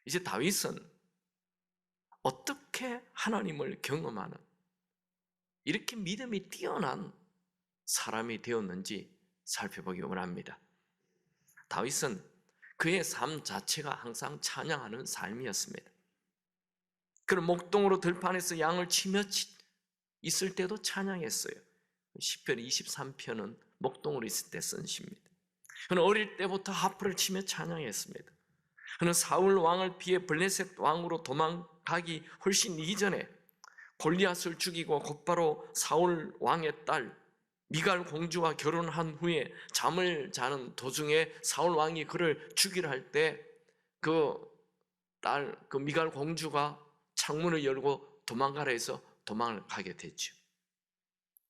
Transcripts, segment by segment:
이제 다윗은 어떻게 하나님을 경험하는 이렇게 믿음이 뛰어난 사람이 되었는지 살펴보기 원합니다. 다윗은 그의 삶 자체가 항상 찬양하는 삶이었습니다. 그는 목동으로 들판에서 양을 치며 있을 때도 찬양했어요. 시편 23편은 목동으로 있을 때 쓴 시입니다. 그는 어릴 때부터 하프를 치며 찬양했습니다. 그는 사울 왕을 피해 블레셋 왕으로 도망가기 훨씬 이전에 골리앗을 죽이고 곧바로 사울 왕의 딸 미갈 공주와 결혼한 후에 잠을 자는 도중에 사울 왕이 그를 죽이려 할 때 그 미갈 공주가 창문을 열고 도망가라 해서 도망을 가게 됐죠.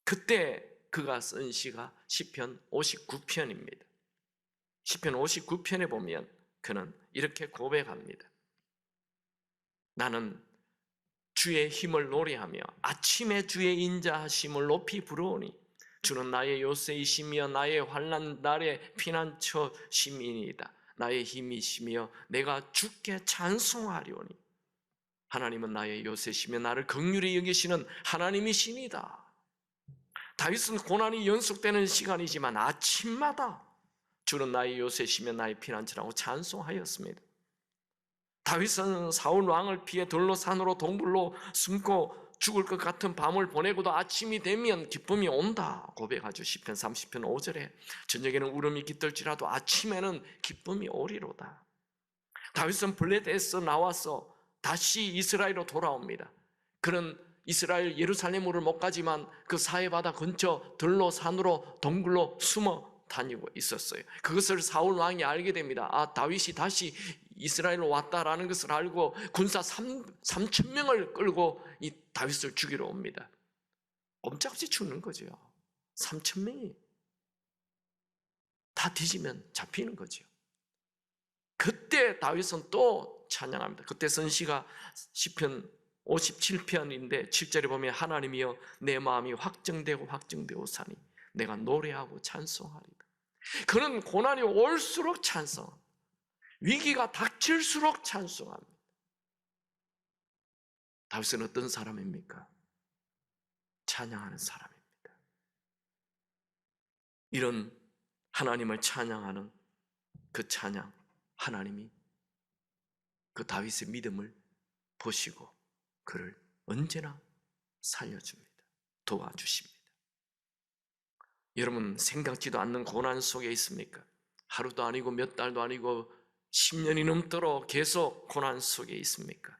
그때 그가 쓴 시가 시편 59편입니다. 시편 59편에 보면 그는 이렇게 고백합니다. 나는 주의 힘을 노래하며 아침에 주의 인자하심을 높이 부르오니 주는 나의 요새이시며 나의 환난 날의 피난처심이니이다. 나의 힘이시며 내가 주께 찬송하리오니 하나님은 나의 요새시며 나를 긍휼히 여기시는 하나님이시니다. 다윗은 고난이 연속되는 시간이지만 아침마다 주는 나의 요새시며 나의 피난처라고 찬송하였습니다. 다윗은 사울 왕을 피해 돌로 산으로 동굴로 숨고 죽을 것 같은 밤을 보내고도 아침이 되면 기쁨이 온다 고백하죠. 시편 30편 5절에 저녁에는 울음이 깃들지라도 아침에는 기쁨이 오리로다. 다윗은 블레셋에서 나와서 다시 이스라엘로 돌아옵니다. 그는 이스라엘 예루살렘으로 못 가지만 그 사해바다 근처 들로 산으로 동굴로 숨어 다니고 있었어요. 그것을 사울 왕이 알게 됩니다. 아, 다윗이 다시 이스라엘로 왔다라는 것을 알고 군사 3,000명을 끌고 이 다윗을 죽이러 옵니다. 꼼짝없이 죽는 거죠. 3,000명이 다 뒤지면 잡히는 거죠. 그때 다윗은 또 찬양합니다. 그때 쓴 시가 시편 57편인데 7절에 보면 하나님이여 내 마음이 확정되고사니 내가 노래하고 찬송하리다. 그는 고난이 올수록 찬송, 위기가 닥칠수록 찬송합니다. 다윗은 어떤 사람입니까? 찬양하는 사람입니다. 이런 하나님을 찬양하는 그 찬양, 하나님이 그 다윗의 믿음을 보시고 그를 언제나 살려줍니다. 도와주십니다. 여러분, 생각지도 않는 고난 속에 있습니까? 하루도 아니고 몇 달도 아니고 10년이 넘도록 계속 고난 속에 있습니까?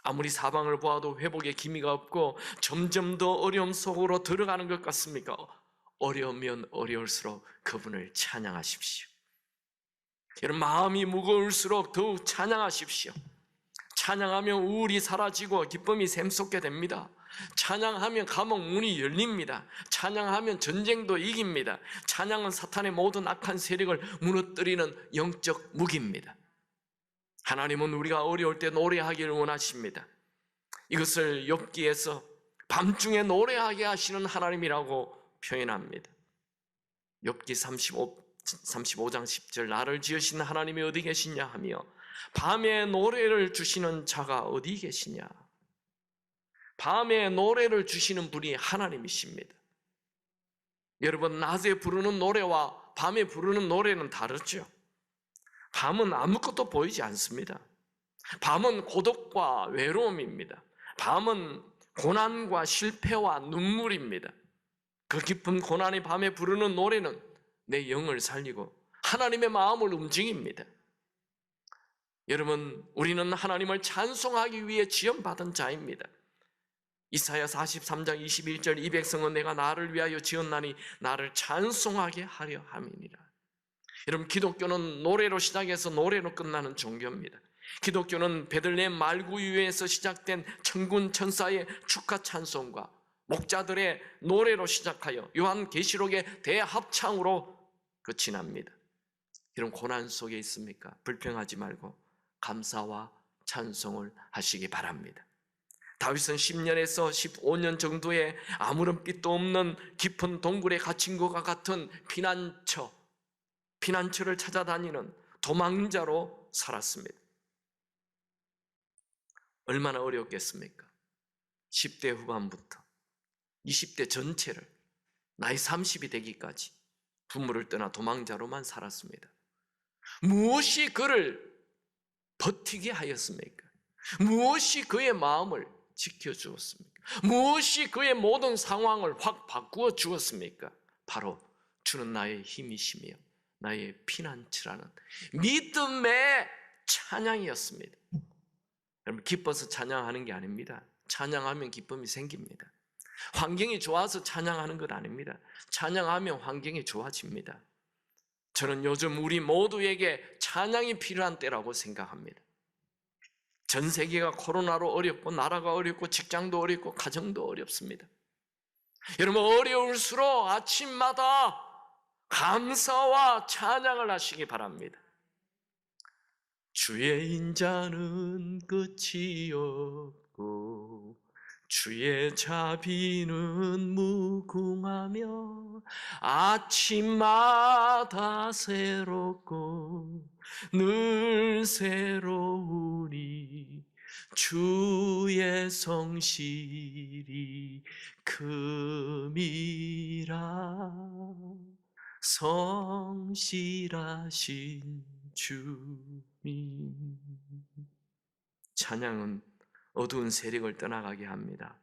아무리 사방을 보아도 회복의 기미가 없고 점점 더 어려움 속으로 들어가는 것 같습니까? 어려우면 어려울수록 그분을 찬양하십시오. 여러분, 마음이 무거울수록 더욱 찬양하십시오. 찬양하면 우울이 사라지고 기쁨이 샘솟게 됩니다. 찬양하면 감옥 문이 열립니다. 찬양하면 전쟁도 이깁니다. 찬양은 사탄의 모든 악한 세력을 무너뜨리는 영적 무기입니다. 하나님은 우리가 어려울 때 노래하기를 원하십니다. 이것을 욥기에서 밤중에 노래하게 하시는 하나님이라고 표현합니다. 욥기 35장 10절 나를 지으신 하나님이 어디 계시냐 하며 밤에 노래를 주시는 자가 어디 계시냐. 밤에 노래를 주시는 분이 하나님이십니다. 여러분, 낮에 부르는 노래와 밤에 부르는 노래는 다르죠. 밤은 아무것도 보이지 않습니다. 밤은 고독과 외로움입니다. 밤은 고난과 실패와 눈물입니다. 그 깊은 고난의 밤에 부르는 노래는 내 영을 살리고 하나님의 마음을 움직입니다. 여러분, 우리는 하나님을 찬송하기 위해 지음받은 자입니다. 이사야 43장 21절 이 백성은 내가 나를 위하여 지었나니 나를 찬송하게 하려 함이니라. 여러분, 기독교는 노래로 시작해서 노래로 끝나는 종교입니다. 기독교는 베들레헴 말구유에서 시작된 천군 천사의 축하 찬송과 목자들의 노래로 시작하여 요한계시록의 대합창으로 끝이 납니다. 이런 고난 속에 있습니까? 불평하지 말고 감사와 찬송을 하시기 바랍니다. 다윗은 10년에서 15년 정도의 아무런 빛도 없는 깊은 동굴에 갇힌 것과 같은 피난처를 찾아다니는 도망자로 살았습니다. 얼마나 어려웠겠습니까? 10대 후반부터 20대 전체를 나이 30이 되기까지 부모를 떠나 도망자로만 살았습니다. 무엇이 그를 버티게 하였습니까? 무엇이 그의 마음을 지켜주었습니까? 무엇이 그의 모든 상황을 확 바꾸어 주었습니까? 바로 주는 나의 힘이시며 나의 피난처라는 믿음의 찬양이었습니다. 여러분, 기뻐서 찬양하는 게 아닙니다. 찬양하면 기쁨이 생깁니다. 환경이 좋아서 찬양하는 건 아닙니다. 찬양하면 환경이 좋아집니다. 저는 요즘 우리 모두에게 찬양이 필요한 때라고 생각합니다. 전 세계가 코로나로 어렵고 나라가 어렵고 직장도 어렵고 가정도 어렵습니다. 여러분, 어려울수록 아침마다 감사와 찬양을 하시기 바랍니다. 주의 인자는 끝이 없고 주의 자비는 무궁하며 아침마다 새롭고 늘 새로우니 주의 성실이 큼이라. 성실하신 주님. 찬양은 어두운 세력을 떠나가게 합니다.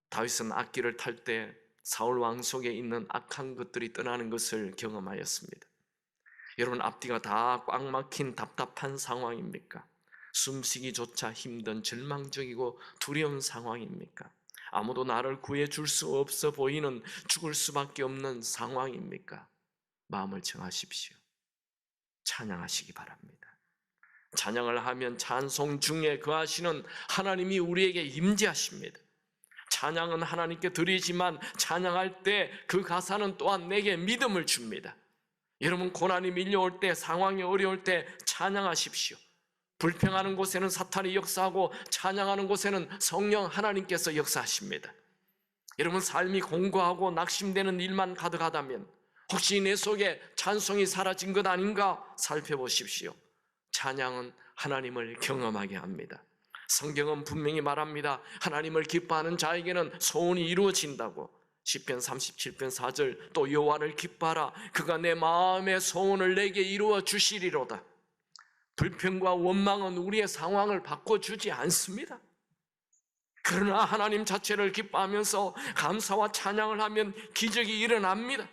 다윗은 악기를 탈 때 사울 왕 속에 있는 악한 것들이 떠나는 것을 경험하였습니다. 여러분, 앞뒤가 다 꽉 막힌 답답한 상황입니까? 숨쉬기조차 힘든 절망적이고 두려운 상황입니까? 아무도 나를 구해줄 수 없어 보이는 죽을 수밖에 없는 상황입니까? 마음을 정하십시오. 찬양하시기 바랍니다. 찬양을 하면 찬송 중에 거하시는 하나님이 우리에게 임재하십니다. 찬양은 하나님께 드리지만 찬양할 때 그 가사는 또한 내게 믿음을 줍니다. 여러분, 고난이 밀려올 때, 상황이 어려울 때 찬양하십시오. 불평하는 곳에는 사탄이 역사하고 찬양하는 곳에는 성령 하나님께서 역사하십니다. 여러분, 삶이 공고하고 낙심되는 일만 가득하다면 혹시 내 속에 찬송이 사라진 것 아닌가 살펴보십시오. 찬양은 하나님을 경험하게 합니다. 성경은 분명히 말합니다. 하나님을 기뻐하는 자에게는 소원이 이루어진다고. 시편 37편 4절, 또 여호와를 기뻐하라. 그가 내 마음의 소원을 내게 이루어 주시리로다. 불평과 원망은 우리의 상황을 바꿔주지 않습니다. 그러나 하나님 자체를 기뻐하면서 감사와 찬양을 하면 기적이 일어납니다.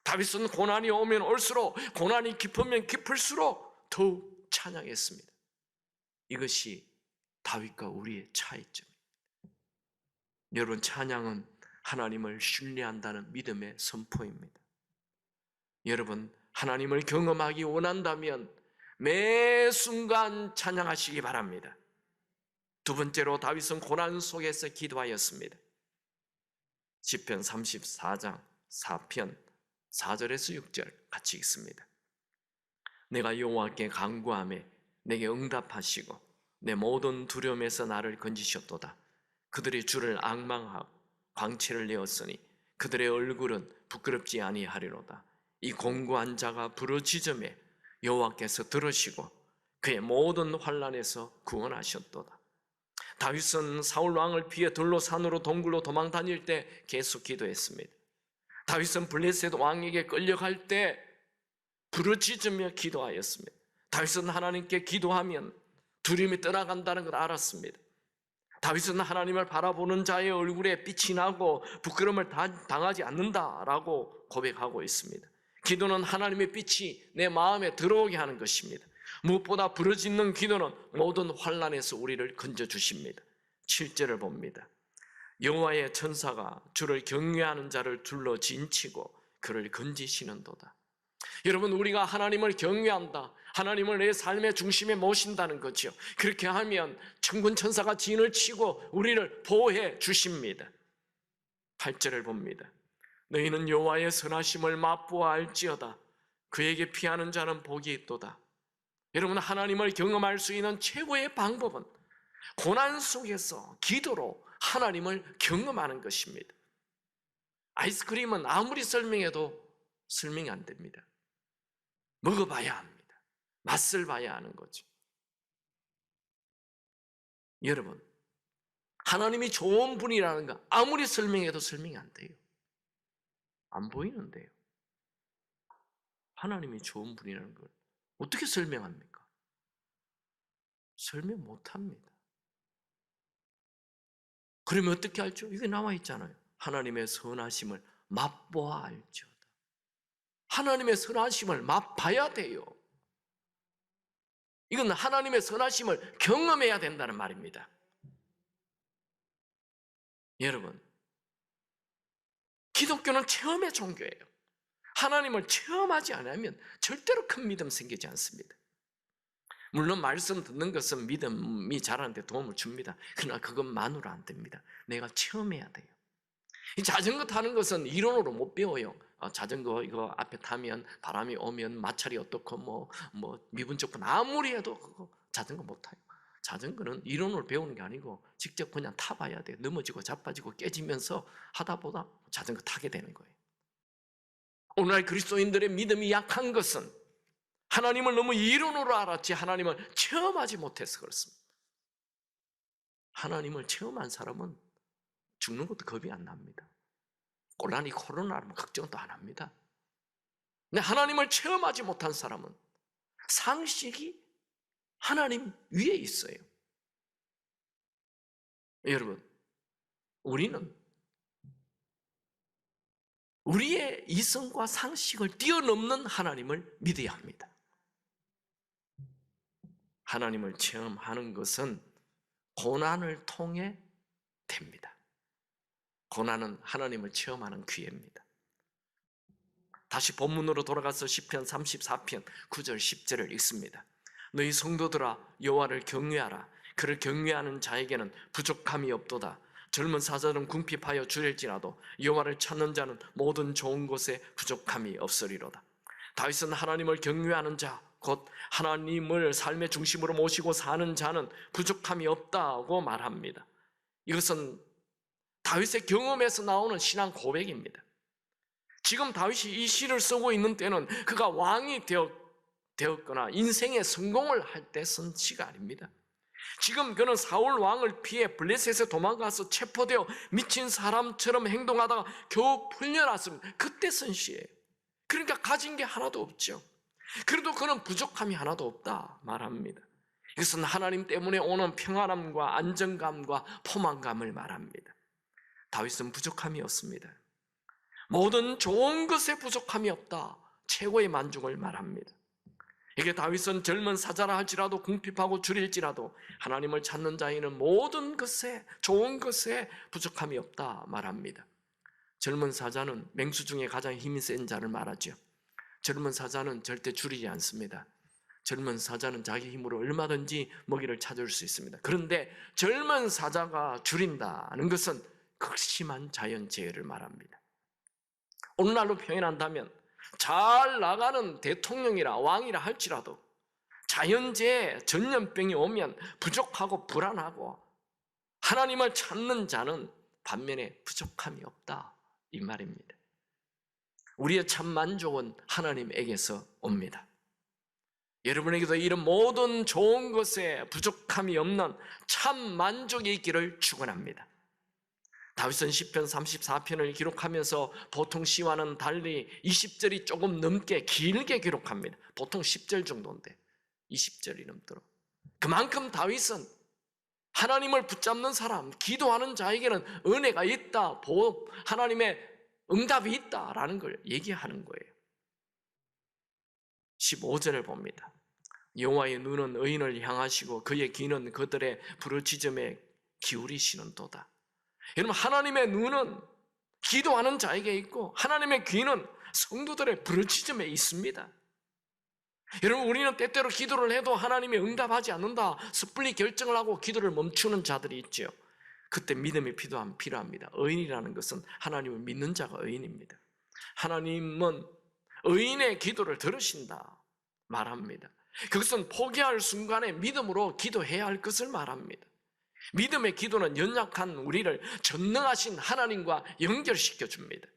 다윗은 고난이 오면 올수록, 고난이 깊으면 깊을수록 더욱 찬양했습니다. 이것이 다윗과 우리의 차이점입니다. 여러분, 찬양은 하나님을 신뢰한다는 믿음의 선포입니다. 여러분, 하나님을 경험하기 원한다면 매 순간 찬양하시기 바랍니다. 두 번째로 다윗은 고난 속에서 기도하였습니다. 시편 34장 4편 4절에서 6절 같이 읽습니다. 내가 여호와께 간구하매 내게 응답하시고 내 모든 두려움에서 나를 건지셨도다. 그들이 주를 앙망하고 광채를 내었으니 그들의 얼굴은 부끄럽지 아니하리로다. 이 공고한 자가 부르짖음에 여호와께서 들으시고 그의 모든 환난에서 구원하셨도다. 다윗은 사울 왕을 피해 돌로 산으로 동굴로 도망 다닐 때 계속 기도했습니다. 다윗은 블레셋 왕에게 끌려갈 때 부르짖으며 기도하였습니다. 다윗은 하나님께 기도하면 두려움이 떠나간다는 걸 알았습니다. 다윗은 하나님을 바라보는 자의 얼굴에 빛이 나고 부끄러움을 당하지 않는다라고 고백하고 있습니다. 기도는 하나님의 빛이 내 마음에 들어오게 하는 것입니다. 무엇보다 부르짖는 기도는 모든 환난에서 우리를 건져주십니다. 7절을 봅니다. 여호와의 천사가 주를 경외하는 자를 둘러 진치고 그를 건지시는도다. 여러분, 우리가 하나님을 경외한다, 하나님을 내 삶의 중심에 모신다는 거죠. 그렇게 하면 천군 천사가 진을 치고 우리를 보호해 주십니다. 8절을 봅니다. 너희는 여호와의 선하심을 맛보아 알지어다. 그에게 피하는 자는 복이 있도다. 여러분, 하나님을 경험할 수 있는 최고의 방법은 고난 속에서 기도로 하나님을 경험하는 것입니다. 아이스크림은 아무리 설명해도 설명이 안 됩니다. 먹어봐야 합니다. 맛을 봐야 하는 거죠. 여러분, 하나님이 좋은 분이라는 거 아무리 설명해도 설명이 안 돼요. 안 보이는데요. 하나님이 좋은 분이라는 걸 어떻게 설명합니까? 설명 못합니다. 그러면 어떻게 알죠? 이게 나와 있잖아요. 하나님의 선하심을 맛보아 알지어다. 하나님의 선하심을 맛봐야 돼요. 이건 하나님의 선하심을 경험해야 된다는 말입니다. 여러분, 기독교는 체험의 종교예요. 하나님을 체험하지 않으면 절대로 큰 믿음 생기지 않습니다. 물론 말씀 듣는 것은 믿음이 자라는데 도움을 줍니다. 그러나 그것만으로 안 됩니다. 내가 체험해야 돼요. 이 자전거 타는 것은 이론으로 못 배워요. 자전거 이거 앞에 타면 바람이 오면 마찰이 어떻고 뭐 미분 조건 아무리 해도 그거 자전거 못 타요. 자전거는 이론으로 배우는 게 아니고 직접 그냥 타봐야 돼요. 넘어지고 자빠지고 깨지면서 하다 보다 자전거 타게 되는 거예요. 오늘날 그리스도인들의 믿음이 약한 것은 하나님을 너무 이론으로 알았지 하나님을 체험하지 못해서 그렇습니다. 하나님을 체험한 사람은 죽는 것도 겁이 안 납니다. 곤란히 코로나라면 걱정도 안 합니다. 근데 하나님을 체험하지 못한 사람은 상식이 하나님 위에 있어요. 여러분, 우리는 우리의 이성과 상식을 뛰어넘는 하나님을 믿어야 합니다. 하나님을 체험하는 것은 고난을 통해 됩니다. 고난은 하나님을 체험하는 기회입니다. 다시 본문으로 돌아가서 시편 34편 9절 10절을 읽습니다. 너희 성도들아 여호와를 경외하라. 그를 경외하는 자에게는 부족함이 없도다. 젊은 사자는 궁핍하여 주릴지라도 여호와를 찾는 자는 모든 좋은 것에 부족함이 없으리로다. 다윗은 하나님을 경외하는 자, 곧 하나님을 삶의 중심으로 모시고 사는 자는 부족함이 없다고 말합니다. 이것은 다윗의 경험에서 나오는 신앙 고백입니다. 지금 다윗이 이 시를 쓰고 있는 때는 그가 왕이 되었거나 인생의 성공을 할 때 쓴 시가 아닙니다. 지금 그는 사울 왕을 피해 블레셋에 도망가서 체포되어 미친 사람처럼 행동하다가 겨우 풀려났습니다. 그때 쓴 시예요. 그러니까 가진 게 하나도 없죠. 그래도 그는 부족함이 하나도 없다 말합니다. 이것은 하나님 때문에 오는 평안함과 안정감과 포만감을 말합니다. 다윗은 부족함이 없습니다. 모든 좋은 것에 부족함이 없다. 최고의 만족을 말합니다. 이게 다윗은 젊은 사자라 할지라도 궁핍하고 줄일지라도 하나님을 찾는 자에는 모든 것에 좋은 것에 부족함이 없다 말합니다. 젊은 사자는 맹수 중에 가장 힘이 센 자를 말하죠. 젊은 사자는 절대 줄이지 않습니다. 젊은 사자는 자기 힘으로 얼마든지 먹이를 찾을 수 있습니다. 그런데 젊은 사자가 줄인다는 것은 극심한 자연재해를 말합니다. 오늘날로 표현한다면 잘 나가는 대통령이라 왕이라 할지라도 자연재해, 전염병이 오면 부족하고 불안하고 하나님을 찾는 자는 반면에 부족함이 없다 이 말입니다. 우리의 참 만족은 하나님에게서 옵니다. 여러분에게도 이런 모든 좋은 것에 부족함이 없는 참 만족이 있기를 축원합니다. 다윗은 시편 34편을 기록하면서 보통 시와는 달리 20절이 조금 넘게 길게 기록합니다. 보통 10절 정도인데 20절이 넘도록. 그만큼 다윗은 하나님을 붙잡는 사람, 기도하는 자에게는 은혜가 있다, 하나님의 응답이 있다라는 걸 얘기하는 거예요. 15절을 봅니다. 여호와의 눈은 의인을 향하시고 그의 귀는 그들의 부르짖음에 기울이시는도다. 여러분, 하나님의 눈은 기도하는 자에게 있고 하나님의 귀는 성도들의 부르짖음에 있습니다. 여러분, 우리는 때때로 기도를 해도 하나님이 응답하지 않는다 섣불리 결정을 하고 기도를 멈추는 자들이 있죠. 그때 믿음이 필요합니다. 의인이라는 것은 하나님을 믿는 자가 의인입니다. 하나님은 의인의 기도를 들으신다 말합니다. 그것은 포기할 순간에 믿음으로 기도해야 할 것을 말합니다. 믿음의 기도는 연약한 우리를 전능하신 하나님과 연결시켜 줍니다.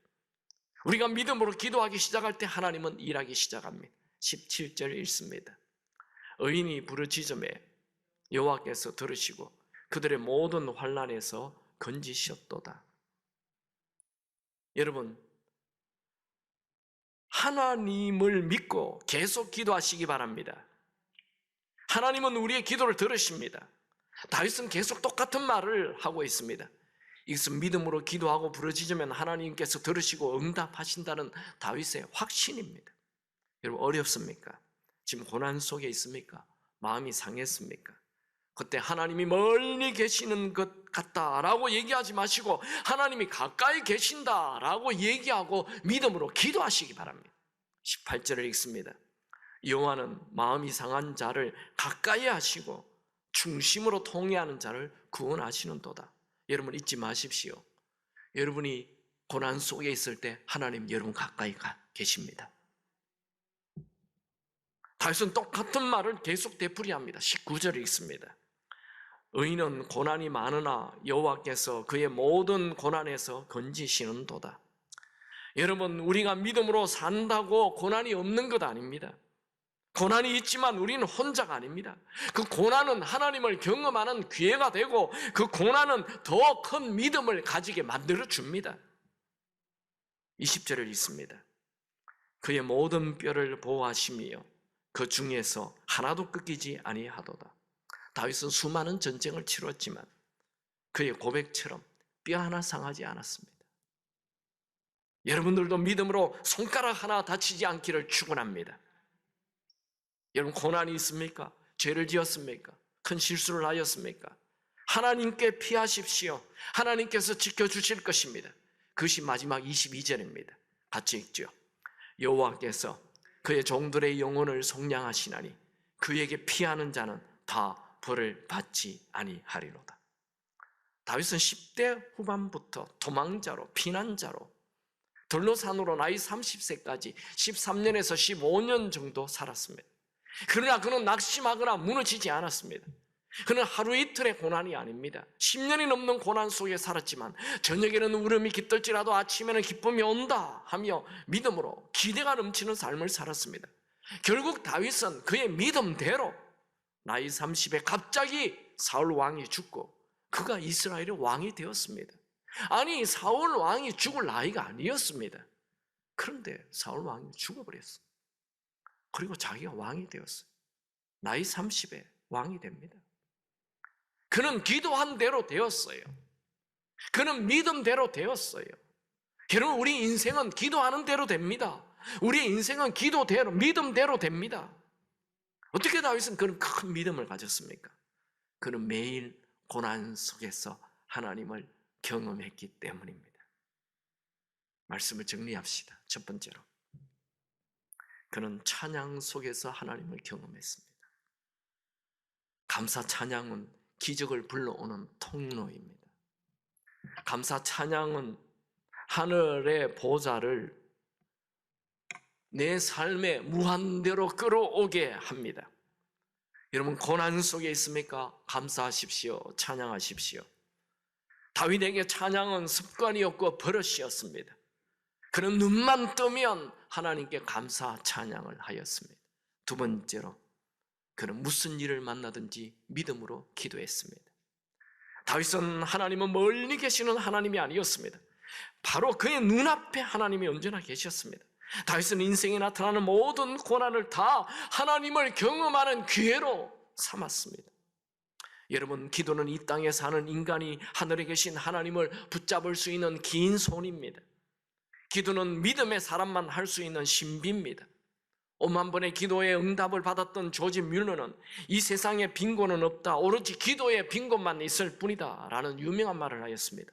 우리가 믿음으로 기도하기 시작할 때 하나님은 일하기 시작합니다. 17절 읽습니다. 의인이 부르짖음에 여호와께서 들으시고 그들의 모든 환난에서 건지셨도다. 여러분, 하나님을 믿고 계속 기도하시기 바랍니다. 하나님은 우리의 기도를 들으십니다. 다윗은 계속 똑같은 말을 하고 있습니다. 이것은 믿음으로 기도하고 부르짖으면 하나님께서 들으시고 응답하신다는 다윗의 확신입니다. 여러분, 어렵습니까? 지금 고난 속에 있습니까? 마음이 상했습니까? 그때 하나님이 멀리 계시는 것 같다라고 얘기하지 마시고 하나님이 가까이 계신다라고 얘기하고 믿음으로 기도하시기 바랍니다. 18절을 읽습니다. 여호와는 마음이 상한 자를 가까이 하시고 중심으로 통회하는 자를 구원하시는도다. 여러분, 잊지 마십시오. 여러분이 고난 속에 있을 때 하나님 여러분 가까이 계십니다. 다윗은 똑같은 말을 계속 되풀이합니다. 19절을 읽습니다. 의인은 고난이 많으나 여호와께서 그의 모든 고난에서 건지시는도다. 여러분, 우리가 믿음으로 산다고 고난이 없는 것 아닙니다. 고난이 있지만 우리는 혼자가 아닙니다. 그 고난은 하나님을 경험하는 기회가 되고 그 고난은 더 큰 믿음을 가지게 만들어 줍니다. 20절을 읽습니다. 그의 모든 뼈를 보호하시며 그 중에서 하나도 꺾이지 아니하도다. 다윗은 수많은 전쟁을 치렀지만 그의 고백처럼 뼈 하나 상하지 않았습니다. 여러분들도 믿음으로 손가락 하나 다치지 않기를 축원합니다. 여러분, 고난이 있습니까? 죄를 지었습니까? 큰 실수를 하였습니까? 하나님께 피하십시오. 하나님께서 지켜주실 것입니다. 그것이 마지막 22절입니다. 같이 읽죠. 여호와께서 그의 종들의 영혼을 속량하시나니 그에게 피하는 자는 다 벌을 받지 아니하리로다. 다윗은 10대 후반부터 도망자로, 피난자로 들로산으로 나이 30세까지 13년에서 15년 정도 살았습니다. 그러나 그는 낙심하거나 무너지지 않았습니다. 그는 하루 이틀의 고난이 아닙니다. 10년이 넘는 고난 속에 살았지만 저녁에는 울음이 깃들지라도 아침에는 기쁨이 온다 하며 믿음으로 기대가 넘치는 삶을 살았습니다. 결국 다윗은 그의 믿음대로 나이 30에 갑자기 사울 왕이 죽고 그가 이스라엘의 왕이 되었습니다. 아니, 사울 왕이 죽을 나이가 아니었습니다. 그런데 사울 왕이 죽어버렸어요. 그리고 자기가 왕이 되었어요. 나이 30에 왕이 됩니다. 그는 기도한 대로 되었어요. 그는 믿음대로 되었어요. 여러분, 우리 인생은 기도하는 대로 됩니다. 우리 인생은 기도대로, 믿음대로 됩니다. 어떻게 다윗은 그런 큰 믿음을 가졌습니까? 그는 매일 고난 속에서 하나님을 경험했기 때문입니다. 말씀을 정리합시다. 첫 번째로, 그는 찬양 속에서 하나님을 경험했습니다. 감사 찬양은 기적을 불러오는 통로입니다. 감사 찬양은 하늘의 보좌를 내 삶에 무한대로 끌어오게 합니다. 여러분, 고난 속에 있습니까? 감사하십시오. 찬양하십시오. 다윗에게 찬양은 습관이었고 버릇이었습니다. 그는 눈만 뜨면 하나님께 감사 찬양을 하였습니다. 두 번째로, 그는 무슨 일을 만나든지 믿음으로 기도했습니다. 다윗은 하나님은 멀리 계시는 하나님이 아니었습니다. 바로 그의 눈앞에 하나님이 언제나 계셨습니다. 다윗은 인생에 나타나는 모든 고난을 다 하나님을 경험하는 기회로 삼았습니다. 여러분, 기도는 이 땅에 사는 인간이 하늘에 계신 하나님을 붙잡을 수 있는 긴 손입니다. 기도는 믿음의 사람만 할 수 있는 신비입니다. 5만 번의 기도에 응답을 받았던 조지 뮬러는 이 세상에 빈곤은 없다, 오로지 기도에 빈곤만 있을 뿐이다 라는 유명한 말을 하였습니다.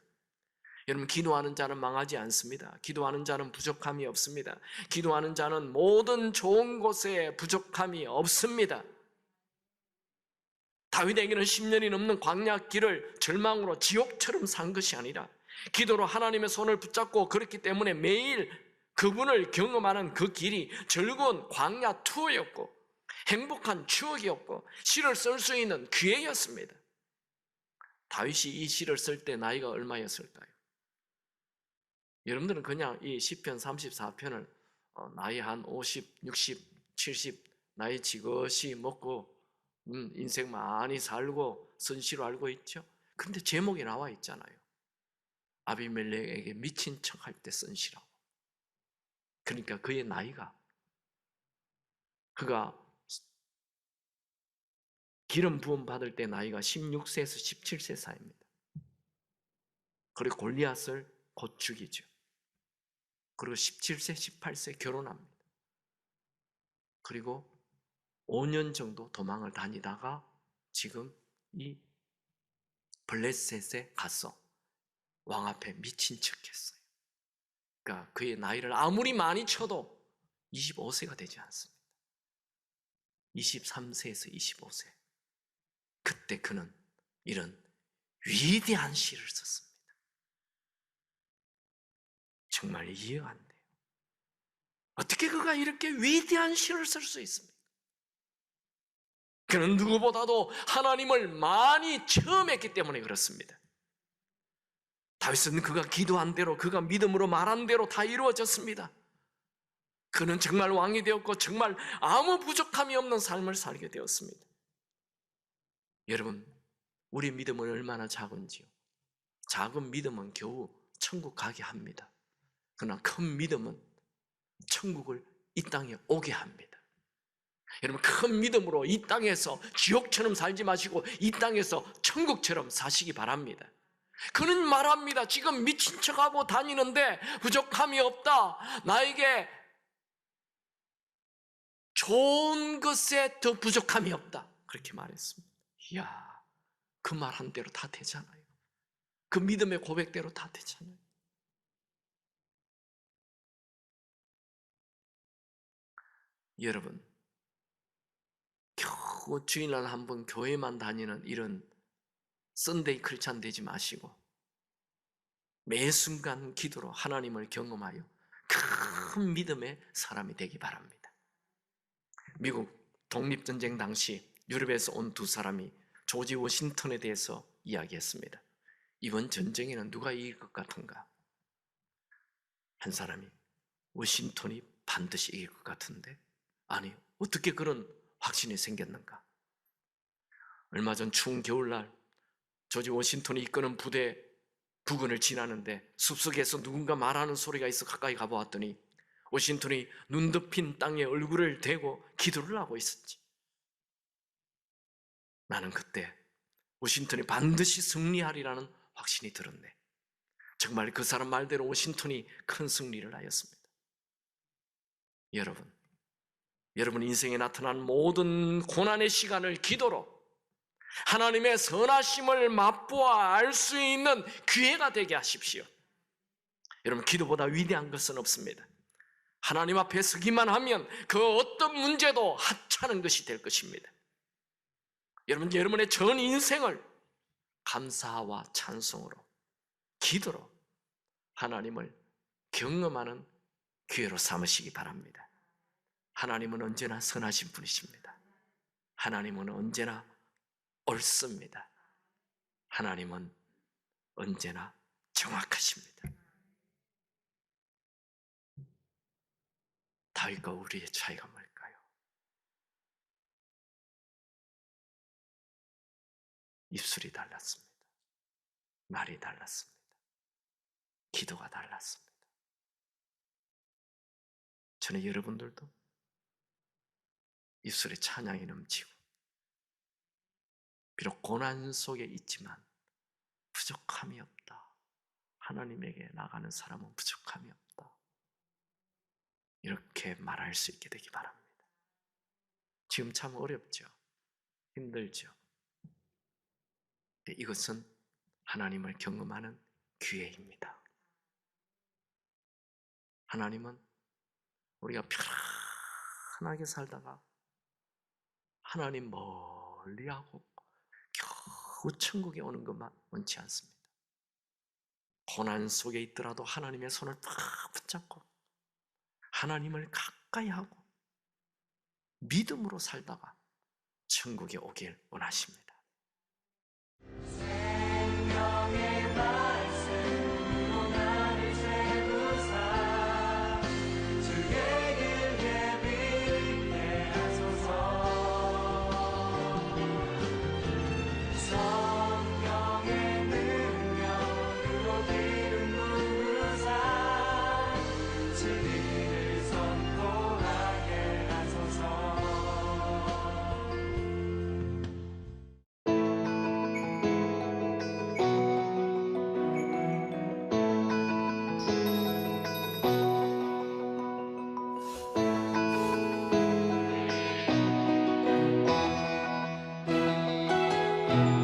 여러분, 기도하는 자는 망하지 않습니다. 기도하는 자는 부족함이 없습니다. 기도하는 자는 모든 좋은 곳에 부족함이 없습니다. 다윗에게는 10년이 넘는 광야 길을 절망으로 지옥처럼 산 것이 아니라 기도로 하나님의 손을 붙잡고 그렇기 때문에 매일 그분을 경험하는 그 길이 즐거운 광야 투어였고 행복한 추억이었고 시를 쓸 수 있는 기회였습니다. 다윗이 이 시를 쓸 때 나이가 얼마였을까요? 여러분들은 그냥 이 시편 34편을 나이 한 50, 60, 70 나이 지긋이 먹고 인생 많이 살고 선시로 알고 있죠. 근데 제목이 나와 있잖아요. 아비멜렉에게 미친 척할 때 선시라고. 그러니까 그의 나이가, 그가 기름 부음 받을 때 나이가 16세에서 17세 사이입니다. 그리고 골리앗을 곧 죽이죠. 그리고 17세, 18세 결혼합니다. 그리고 5년 정도 도망을 다니다가 지금 이 블레셋에 가서 왕 앞에 미친 척했어요. 그러니까 그의 나이를 아무리 많이 쳐도 25세가 되지 않습니다. 23세에서 25세. 그때 그는 이런 위대한 시를 썼습니다. 정말 이해가 안 돼요. 어떻게 그가 이렇게 위대한 시를 쓸 수 있습니까? 그는 누구보다도 하나님을 많이 체험했기 때문에 그렇습니다. 다윗은 그가 기도한 대로, 그가 믿음으로 말한 대로 다 이루어졌습니다. 그는 정말 왕이 되었고 정말 아무 부족함이 없는 삶을 살게 되었습니다. 여러분, 우리 믿음은 얼마나 작은지요. 작은 믿음은 겨우 천국 가게 합니다. 그러나 큰 믿음은 천국을 이 땅에 오게 합니다. 여러분, 큰 믿음으로 이 땅에서 지옥처럼 살지 마시고 이 땅에서 천국처럼 사시기 바랍니다. 그는 말합니다. 지금 미친 척하고 다니는데 부족함이 없다. 나에게 좋은 것에 더 부족함이 없다. 그렇게 말했습니다. 이야, 그 말 한 대로 다 되잖아요. 그 믿음의 고백대로 다 되잖아요. 여러분, 겨우 주일날 한번 교회만 다니는 이런 썬데이 크리스찬 되지 마시고 매 순간 기도로 하나님을 경험하여 큰 믿음의 사람이 되기 바랍니다. 미국 독립전쟁 당시 유럽에서 온 두 사람이 조지 워싱턴에 대해서 이야기했습니다. 이번 전쟁에는 누가 이길 것 같은가? 한 사람이 워싱턴이 반드시 이길 것 같은데, 아니, 어떻게 그런 확신이 생겼는가? 얼마 전 추운 겨울날 조지 워싱턴이 이끄는 부대 부근을 지나는데 숲속에서 누군가 말하는 소리가 있어 가까이 가보았더니 워싱턴이 눈 덮인 땅에 얼굴을 대고 기도를 하고 있었지. 나는 그때 워싱턴이 반드시 승리하리라는 확신이 들었네. 정말 그 사람 말대로 워싱턴이 큰 승리를 하였습니다. 여러분 인생에 나타난 모든 고난의 시간을 기도로 하나님의 선하심을 맛보아 알 수 있는 기회가 되게 하십시오. 여러분, 기도보다 위대한 것은 없습니다. 하나님 앞에 서기만 하면 그 어떤 문제도 하찮은 것이 될 것입니다. 여러분의 전 인생을 감사와 찬송으로, 기도로 하나님을 경험하는 기회로 삼으시기 바랍니다. 하나님은 언제나 선하신 분이십니다. 하나님은 언제나 옳습니다. 하나님은 언제나 정확하십니다. 다윗과 우리의 차이가 뭘까요? 입술이 달랐습니다. 말이 달랐습니다. 기도가 달랐습니다. 저는 여러분들도 입술에 찬양이 넘치고 비록 고난 속에 있지만 부족함이 없다. 하나님에게 나가는 사람은 부족함이 없다. 이렇게 말할 수 있게 되기 바랍니다. 지금 참 어렵죠? 힘들죠? 이것은 하나님을 경험하는 기회입니다. 하나님은 우리가 편안하게 살다가 하나님 멀리하고 겨우 천국에 오는 것만 원치 않습니다. 고난 속에 있더라도 하나님의 손을 딱 붙잡고 하나님을 가까이 하고 믿음으로 살다가 천국에 오길 원하십니다. 생명의 말씀으로 나를 세우사 주의 길 예비케 하소서. 주옵소서.